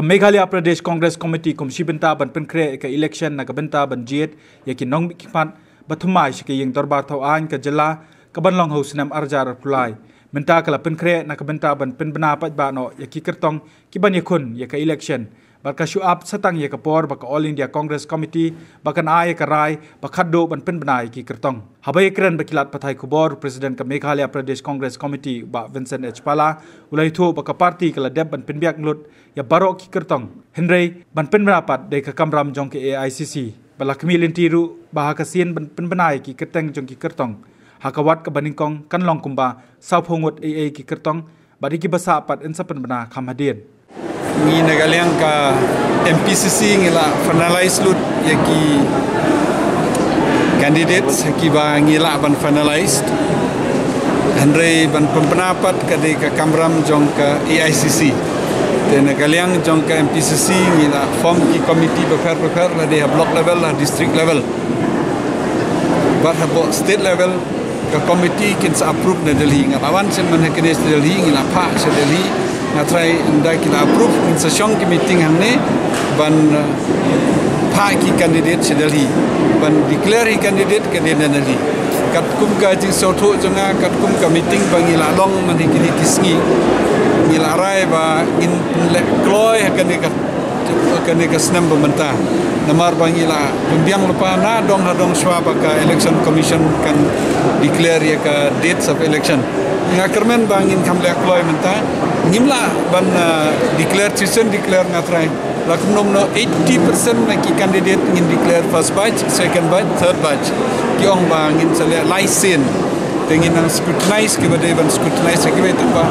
Meghalaya Pradesh Congress Committee kumsi benta ban penkre ke election na benta ban jiet yakin nong kipat bathumai ke yang dorbar thau an ke jela ke ban long house nam arjar pulai benta kala penkre na benta ban penbena pat ba no yaki kertong ki ban yakun ya ke election barka shuap satang ya ke por baka All India Congress Committee bakan ai ke rai bakhaddo ban penbena ki kertong habai kran bakilat pathai kubor president ke Meghalaya Pradesh Congress Committee ba Vincent H Pala ulai thu baka party kala deb ban penbiak lut ya barok ki kertong Henry ban penberapat de ke kamram jong ke AICC balak milin tiru bahakasien ban penbenai ki keteng jong ki kertong hakawat ke baningkong kan long kumba sauphongot AA ki kertong badi ki basa pat insa penbena khamadien ngi nagaliang ka MPCC ngila finalize lut yaki candidates ki ba ngila ban finalized Henry ban pendapat ka de ka kamram jong ka AICC dan nagaliang jong ka MPCC ngila form ki committee bekar la de block level la district level but about state level ka committee kin sa approve na Delhi ngalawan sen man hakines Delhi ngila pa sa Delhi try anda kita approve in session meeting hamne ban pa ki candidate sedali ban declare candidate ke Delhi kat kum ka ji sotho jonga kat kum ka meeting bangila long man kini kisngi ngila rai ba in kloy kan ka snam bementa namar bangila pembiang lepa na dong swab ka election commission kan declare ya ka dates of election ngakermen bangin kamle kloy menta ngimla ban declare season declare ngatrai lakum nomno 80% na ki candidate ngin declare first batch second batch third batch ki ong bangin sele license tengin nang scrutinize ki bade ban scrutinize ki betul ba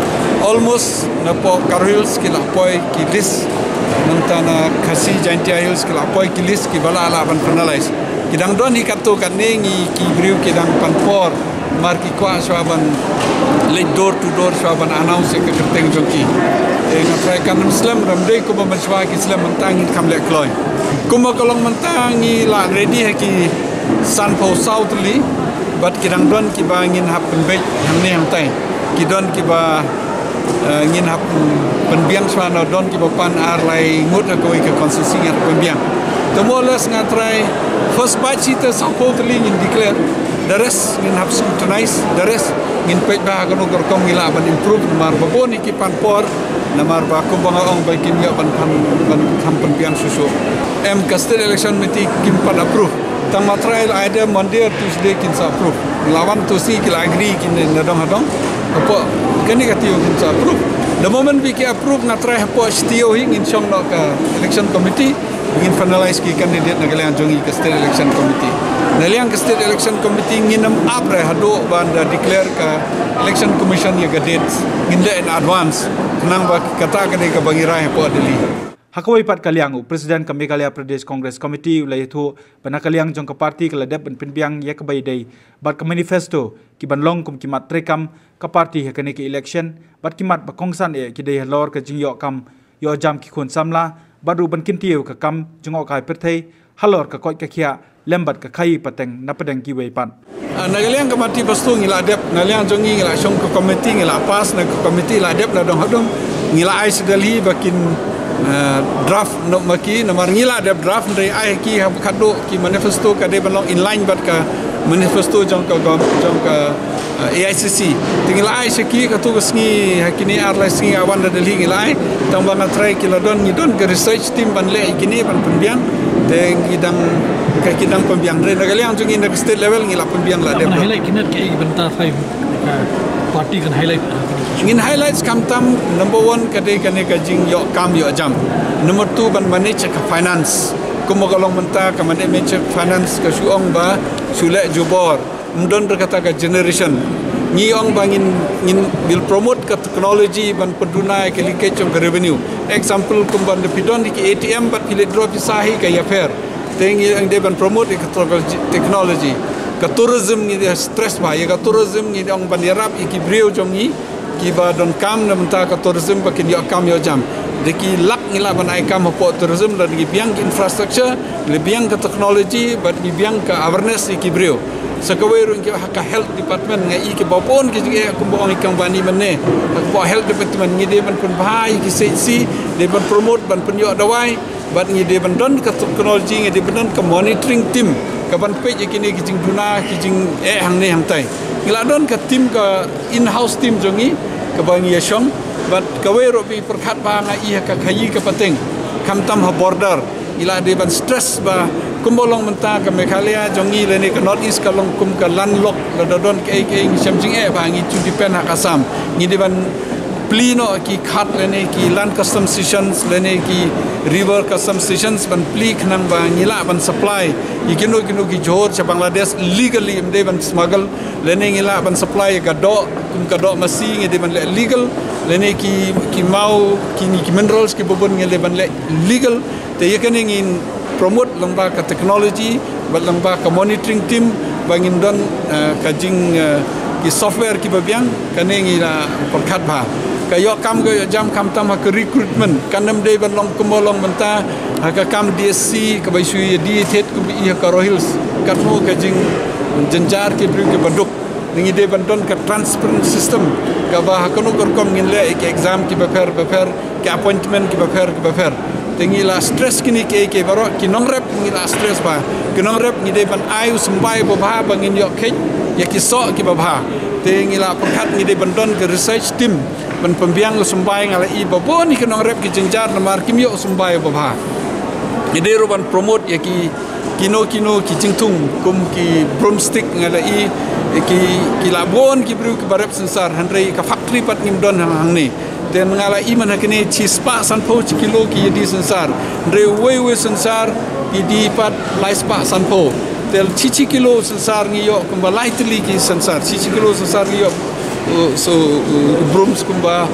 almost na po carhills ki la poi ki list mentana khasi jantia hills ki la poi ki list ki bala ala ban finalize kidang don hikato kan nengi ki briu kidang panpor marki kwa swaban le door to door swaban announce ke kerteng jongki ngatrai kan Muslim ramdei ko banswa ki Islam mentang kamle kloy kuma kolong mentangi la ready haki sanpo southly but kidang don ki bangin hap penbej hamne ham tai ki don ki ba ngin hap penbiang swana don ki pan ar lai ngut ko ke konstitusi ngat penbiang temolas ngatrai first batch itu supposedly in declare the rest ngin hap scrutinize the rest ngin pej ba ko ngur kom ngila ban improve mar baboni ki pan por namar ba ko banga ong ba kim ya ban tham penbiang susu state election committee kim pan approve tang matrai ada Monday Tuesday kin sa approve lawan tu si ki agree kin nadong hadong apa kani kati kin sa approve the moment we ki approve natrai apa stio hing in song no ka election committee ingin finalize ki candidate nagalian jongi ke state election committee naliang ke state election committee nginam apre hado banda declare ka election commission ya dates nginle in advance nang ba kata ka ka bangirai apa Delhi Hakawai pat kaliang Presiden ke Meghalaya Pradesh Congress Committee ulai itu bana kaliang jong ke parti ke ladep ban penbiang ya kebai dai bat ke manifesto ki ban long kum kimat trekam ke parti hakane ke election bat kimat ba kongsan e ki dai lor ke jingyo kam yo jam ki khon samla badu ban kintiu ke kam jong kai perthai halor ke koi ke khia lembat ke khai pateng napadang ki wei pan nagaliang ke parti pastu ngila dep naliang jongi ngila song ke committee ngila pas na ke committee la dep la dong hadong ngila ai sedali bakin draft no maki namar ngila ada draft dari ai ki khado ki manifesto ka de belong in line bat ka manifesto jong ka AICC tingila ai seki ka tu sngi hakini arla sngi awan da Delhi ngila ai tang bang try ki ladon ni don ke research team ban le ikini ban pembiang de kidang pembiang re nagaliang jong in state level ngila pembiang la de highlight kinat ke benta 5 party kan highlight ingin highlights kamtam number 1 kade ka jing yo kam yo jam number 2 ban manage ka finance kumogalong menta ka manage finance ka suong ba sule jubor mdon berkata ka generation ni ong bangin will promote ka technology ban pedunai ke linkage of revenue example kumban de pidon di ATM bat pile drop sahi ka ya fair tengi ang de ban promote ka technology ka tourism ni stress ba ya ka tourism ni ong ban yarap ikibrio jom ni kiba don kam na mentah ka tourism bakin yo kam yo jam deki lak ngila ban ai kam po tourism dan gi biang infrastructure le biang ke teknologi bat gi biang ke awareness ki brio sakawai rung ki ka health department ngai ki bopon ki ge ku bo ngi kang bani mane ko health department ngi de ban pun bahai ki safety de ban promote ban pun yo dawai bat ngi de ban don ke teknologi ngi de ban ke monitoring team ka ban pe ki ni ki jing duna ki jing hang ne hang tai ngila don ke team ke in house team jongi ke bangi yashong bat kawai ro bi perkhat ba ngai ka khayi ke pateng kam tam ha border ila de ban stress ba kumbolong mentah ke Meghalaya jongi le ni ke North East ka long kum ka landlock la don ke samjing ba ngi chu dipen ha kasam ngi de ban plino ki khat le ni ki land custom stations le ni ki river custom stations ban pli khnang ba ngila ban supply ikino ki johor cha Bangladesh legally de ban smuggle le ni ngila ban supply ka do kum ka do masi ngi de ban legal le ni ki mau ki minerals ki bobon ngi le ban legal te yakene ngin promote lamba ka technology bat lamba ka monitoring team bangin don ka jing ki software ki babiang kanengi la perkhat ba ka yo kam go jam kam tam ka recruitment kanam de ban long kumolong banta ka kam DSC ka baisu di thet ku bi ka rohils katmo ka jing jenjar ki bru ki banduk ngi de ban don ka transparent system ka ba kono kom ngin le ki exam ki bafer ki appointment ki bafer tengi la stress kini ke baro ki nong rep ngi la stress ba ki nong rep ngi de ban ayu sambai bo ba bangin yo ke ya ki so ki ba tengi la perkhat ngi de ban don ke research team ban pembiang sambai ngala i ba bo ni ki nong rep ki jenjar na mar kim yo sambai bo ba ngi de ro ban promote ya ki kino ki jingtung kum ki broomstick ngala i ki labon ki bru ki barep sensar handrei ka factory pat ngim don hang ni dan ngala iman hakini chispa sanpo kilo ki di sensar rewe sensar ki di pat laispa sanpo tel chichi kilo sensar ngiyo kumba lightly ki sensar chichi kilo sensar ngiyo so brooms kumba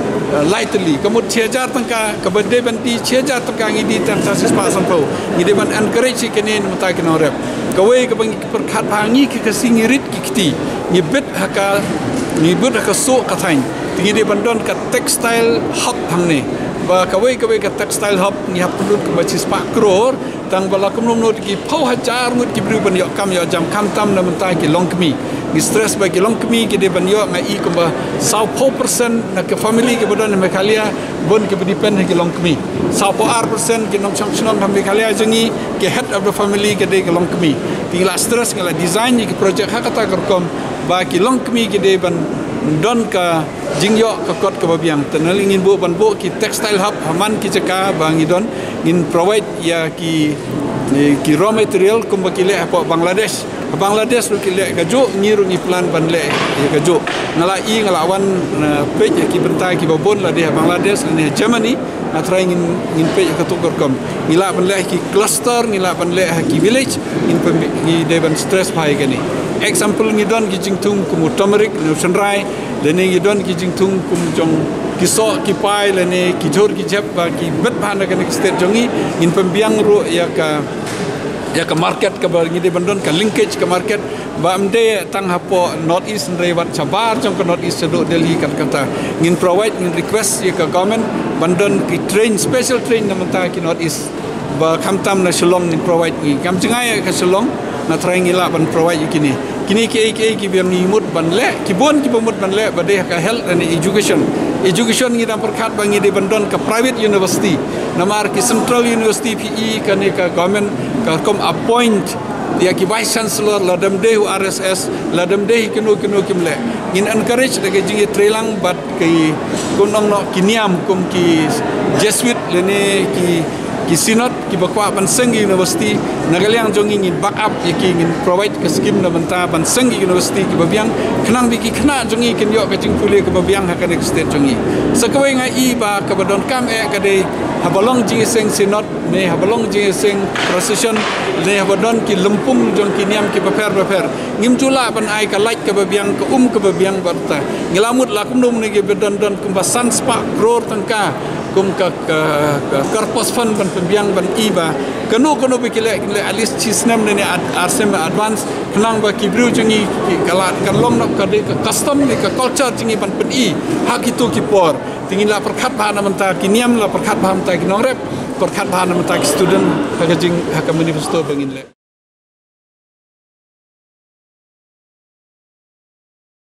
lightly kamut 6000 tangka kabade banti 6000 tangka ngi di tan sispa sanpo ngi de ban encourage kenen muta kino rep kawai ka bang perkhat bangi ki kasingirit ki kiti ngi bet haka so katain tinggi di bandon ka textile hub hangne ba kawai ka textile hub ni hapudut ka bacis pak crore tang bala kumnom not ki pau hajar ngut ki bru ban yo kam yo jam kam tam na mentai ki longkmi ni stress ba ki longkmi ki de ban yo ngai ko ba 100% na ke family ki bodon Meghalaya bon ki depend ki longkmi 100% ki nom changchnon ham Meghalaya jangi ki head of the family ki de ki longkmi tingla stress ngala design ki project hakata kerkom ba ki longkmi ki de ban don ka jingyo ka kot ka babiang tenal ingin bu ban bu ki textile hub haman ki ceka bangi don in provide ya ki raw material kum bakile apa Bangladesh ru kile ka jo ngiru ni plan ban le ka jo ngala wan page ki bentai ki babon la de Bangladesh ni Germany atrai ngin page ka tukar kom ngila ban le ki cluster ngila ban le ki village in ni de ban stress pai gani example ngi don ki jingtung kum turmeric no sunrai lene ngi don ki jingtung kum jong ki so ki pai lene ki jor ki jep ba ki bet bhana ka state jongi in pembiang ru ya ka market ka ngi de bandon ka linkage ka market ba amde tang hapo North East rewat Sabar jong ka North East do Delhi kan kata ngin provide ngin request ya ka government bandon ki train special train na mata ki North East ba kamtam na Shillong ngin provide ngi kam jingai ka Shillong na try ngila ban provide kini ki biam ni mut ban le ki bon ki bomut ban le ba de ka health and education ngi dam perkhat bangi de bandon ka private university namar ki central university PE ka ne ka government ka kom appoint dia ki vice chancellor ladam de RSS ladam de kino kimle ngin encourage de jingi trelang bat ki kunong no kiniam kum ki Jesuit lene ki sinot ki bakwa ban seng university nagaliang jongi ngin backup ki ngin provide ke scheme na banta ban seng university ki babiang khnang bi ki khna jongi kin yo ka jing pule ke babiang ha ka next state jongi sakawai nga i ba ka badon kam ka de habalong jing seng sinot ne habalong jing seng procession ne habadon ki lumpung jong ki niam ki baper ngim chula ban ai ka like ke babiang ka babiang barta ngilamut la kum num ne ge bedon don kum basan spa crore tangka kum ka karpos fan ban pembiang ban iba Kano bikile at least chisnam ne arsem advance penang ba kibru jungi kalat kalong nak ka custom ni ka culture jungi pan pedi hak itu kipor tingin la perkhat bahana menta kiniam la perkhat bahana menta kinongrep perkhat bahana menta student hak jing hak manifesto bangin le